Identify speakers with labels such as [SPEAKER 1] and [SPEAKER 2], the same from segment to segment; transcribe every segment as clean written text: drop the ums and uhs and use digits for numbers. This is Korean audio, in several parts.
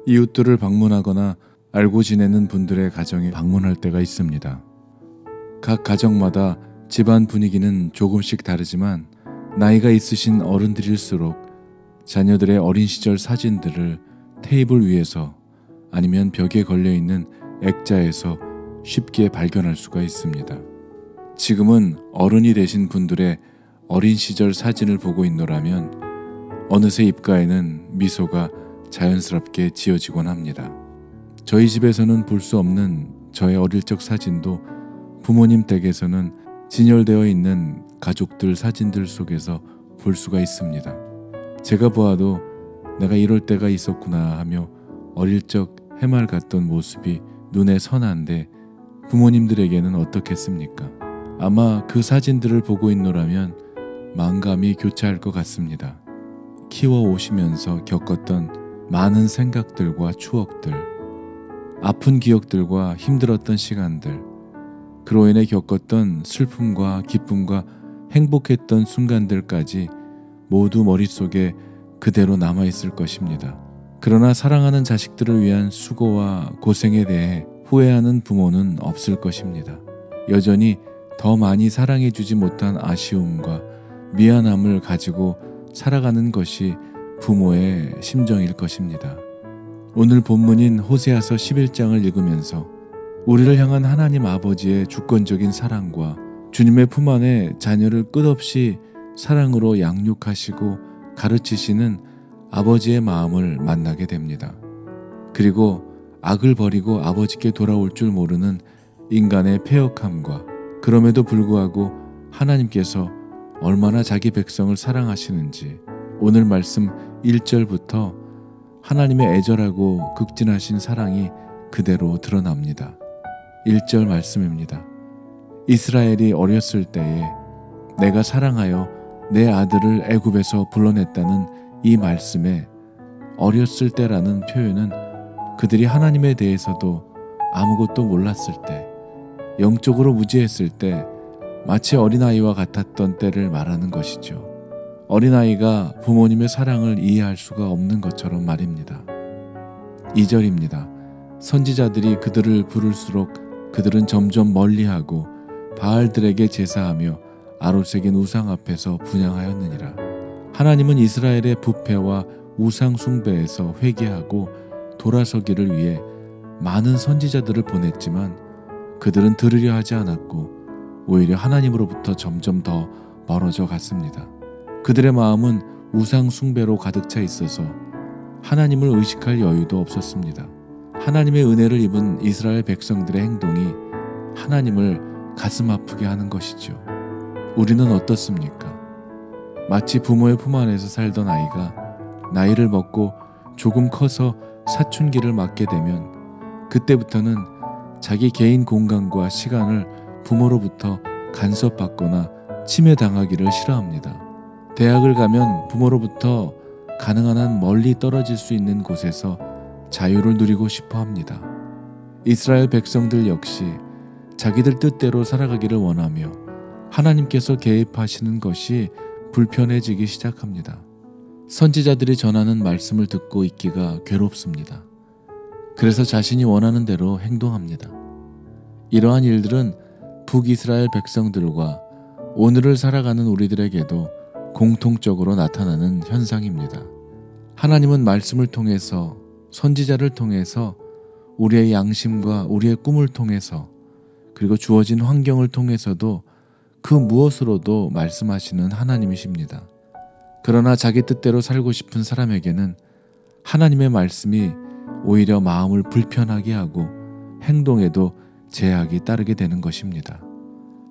[SPEAKER 1] 이웃들을 방문하거나 알고 지내는 분들의 가정에 방문할 때가 있습니다. 각 가정마다 집안 분위기는 조금씩 다르지만 나이가 있으신 어른들일수록 자녀들의 어린 시절 사진들을 테이블 위에서 아니면 벽에 걸려있는 액자에서 쉽게 발견할 수가 있습니다. 지금은 어른이 되신 분들의 어린 시절 사진을 보고 있노라면 어느새 입가에는 미소가 자연스럽게 지어지곤 합니다. 저희 집에서는 볼 수 없는 저의 어릴 적 사진도 부모님 댁에서는 진열되어 있는 가족들 사진들 속에서 볼 수가 있습니다. 제가 보아도 내가 이럴 때가 있었구나 하며 어릴 적 해맑았던 모습이 눈에 선한데 부모님들에게는 어떻겠습니까? 아마 그 사진들을 보고 있노라면 만감이 교차할 것 같습니다. 키워오시면서 겪었던 많은 생각들과 추억들, 아픈 기억들과 힘들었던 시간들, 그로 인해 겪었던 슬픔과 기쁨과 행복했던 순간들까지 모두 머릿속에 그대로 남아있을 것입니다. 그러나 사랑하는 자식들을 위한 수고와 고생에 대해 후회하는 부모는 없을 것입니다. 여전히 더 많이 사랑해주지 못한 아쉬움과 미안함을 가지고 살아가는 것이 부모의 심정일 것입니다. 오늘 본문인 호세아서 11장을 읽으면서 우리를 향한 하나님 아버지의 주권적인 사랑과 주님의 품 안에 자녀를 끝없이 사랑으로 양육하시고 가르치시는 아버지의 마음을 만나게 됩니다. 그리고 악을 버리고 아버지께 돌아올 줄 모르는 인간의 패역함과 그럼에도 불구하고 하나님께서 얼마나 자기 백성을 사랑하시는지 오늘 말씀 1절부터 하나님의 애절하고 극진하신 사랑이 그대로 드러납니다. 1절 말씀입니다. 이스라엘이 어렸을 때에 내가 사랑하여 내 아들을 애굽에서 불러냈다는 이 말씀에 어렸을 때라는 표현은 그들이 하나님에 대해서도 아무것도 몰랐을 때, 영적으로 무지했을 때, 마치 어린아이와 같았던 때를 말하는 것이죠. 어린아이가 부모님의 사랑을 이해할 수가 없는 것처럼 말입니다. 2절입니다. 선지자들이 그들을 부를수록 그들은 점점 멀리하고 바알들에게 제사하며 아로새긴 우상 앞에서 분향하였느니라. 하나님은 이스라엘의 부패와 우상 숭배에서 회개하고 돌아서기를 위해 많은 선지자들을 보냈지만 그들은 들으려 하지 않았고 오히려 하나님으로부터 점점 더 멀어져 갔습니다. 그들의 마음은 우상 숭배로 가득 차 있어서 하나님을 의식할 여유도 없었습니다. 하나님의 은혜를 입은 이스라엘 백성들의 행동이 하나님을 가슴 아프게 하는 것이죠. 우리는 어떻습니까? 마치 부모의 품 안에서 살던 아이가 나이를 먹고 조금 커서 사춘기를 맞게 되면 그때부터는 자기 개인 공간과 시간을 부모로부터 간섭받거나 침해당하기를 싫어합니다. 대학을 가면 부모로부터 가능한 한 멀리 떨어질 수 있는 곳에서 자유를 누리고 싶어 합니다. 이스라엘 백성들 역시 자기들 뜻대로 살아가기를 원하며 하나님께서 개입하시는 것이 불편해지기 시작합니다. 선지자들이 전하는 말씀을 듣고 있기가 괴롭습니다. 그래서 자신이 원하는 대로 행동합니다. 이러한 일들은 북이스라엘 백성들과 오늘을 살아가는 우리들에게도 공통적으로 나타나는 현상입니다. 하나님은 말씀을 통해서 선지자를 통해서 우리의 양심과 우리의 꿈을 통해서 그리고 주어진 환경을 통해서도 그 무엇으로도 말씀하시는 하나님이십니다. 그러나 자기 뜻대로 살고 싶은 사람에게는 하나님의 말씀이 오히려 마음을 불편하게 하고 행동에도 제약이 따르게 되는 것입니다.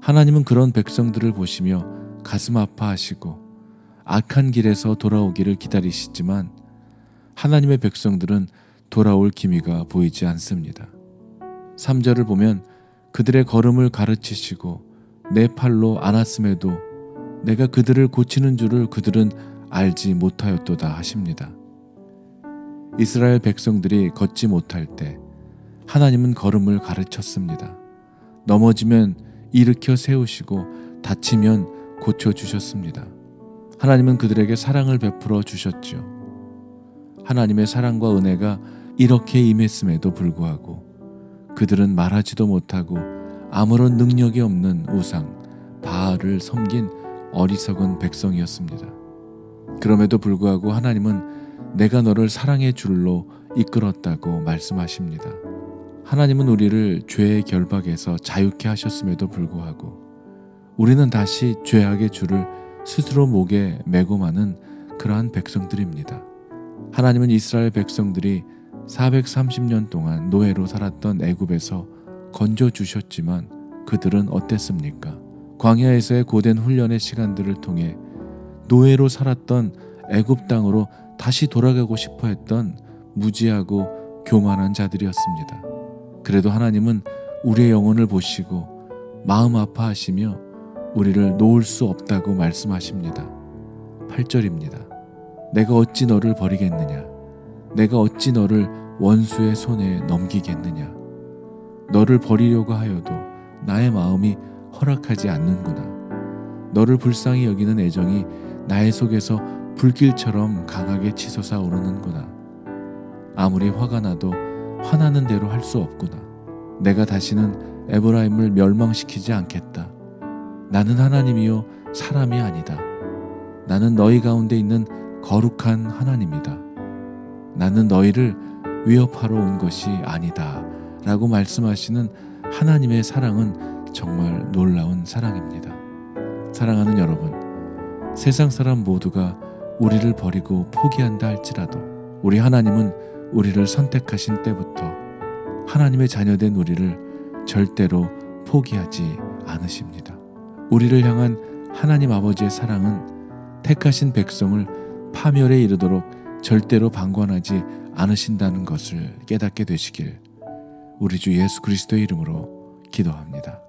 [SPEAKER 1] 하나님은 그런 백성들을 보시며 가슴 아파하시고 악한 길에서 돌아오기를 기다리시지만 하나님의 백성들은 돌아올 기미가 보이지 않습니다. 3절을 보면 그들의 걸음을 가르치시고 내 팔로 안았음에도 내가 그들을 고치는 줄을 그들은 알지 못하였도다 하십니다. 이스라엘 백성들이 걷지 못할 때 하나님은 걸음을 가르쳤습니다. 넘어지면 일으켜 세우시고 다치면 고쳐주셨습니다. 하나님은 그들에게 사랑을 베풀어 주셨죠. 하나님의 사랑과 은혜가 이렇게 임했음에도 불구하고 그들은 말하지도 못하고 아무런 능력이 없는 우상 바알을 섬긴 어리석은 백성이었습니다. 그럼에도 불구하고 하나님은 내가 너를 사랑의 줄로 이끌었다고 말씀하십니다. 하나님은 우리를 죄의 결박에서 자유케 하셨음에도 불구하고 우리는 다시 죄악의 줄을 스스로 목에 메고 마는 그러한 백성들입니다. 하나님은 이스라엘 백성들이 430년 동안 노예로 살았던 애굽에서 건져주셨지만 그들은 어땠습니까? 광야에서의 고된 훈련의 시간들을 통해 노예로 살았던 애굽 땅으로 다시 돌아가고 싶어 했던 무지하고 교만한 자들이었습니다. 그래도 하나님은 우리의 영혼을 보시고 마음 아파하시며 우리를 놓을 수 없다고 말씀하십니다. 8절입니다. 내가 어찌 너를 버리겠느냐? 내가 어찌 너를 원수의 손에 넘기겠느냐? 너를 버리려고 하여도 나의 마음이 허락하지 않는구나. 너를 불쌍히 여기는 애정이 나의 속에서 불길처럼 강하게 치솟아 오르는구나. 아무리 화가 나도 화나는 대로 할 수 없구나. 내가 다시는 에브라임을 멸망시키지 않겠다. 나는 하나님이요 사람이 아니다. 나는 너희 가운데 있는 거룩한 하나님이다. 나는 너희를 위협하러 온 것이 아니다 라고 말씀하시는 하나님의 사랑은 정말 놀라운 사랑입니다. 사랑하는 여러분, 세상 사람 모두가 우리를 버리고 포기한다 할지라도 우리 하나님은 우리를 선택하신 때부터 하나님의 자녀된 우리를 절대로 포기하지 않으십니다. 우리를 향한 하나님 아버지의 사랑은 택하신 백성을 파멸에 이르도록 절대로 방관하지 않으신다는 것을 깨닫게 되시길 우리 주 예수 그리스도의 이름으로 기도합니다.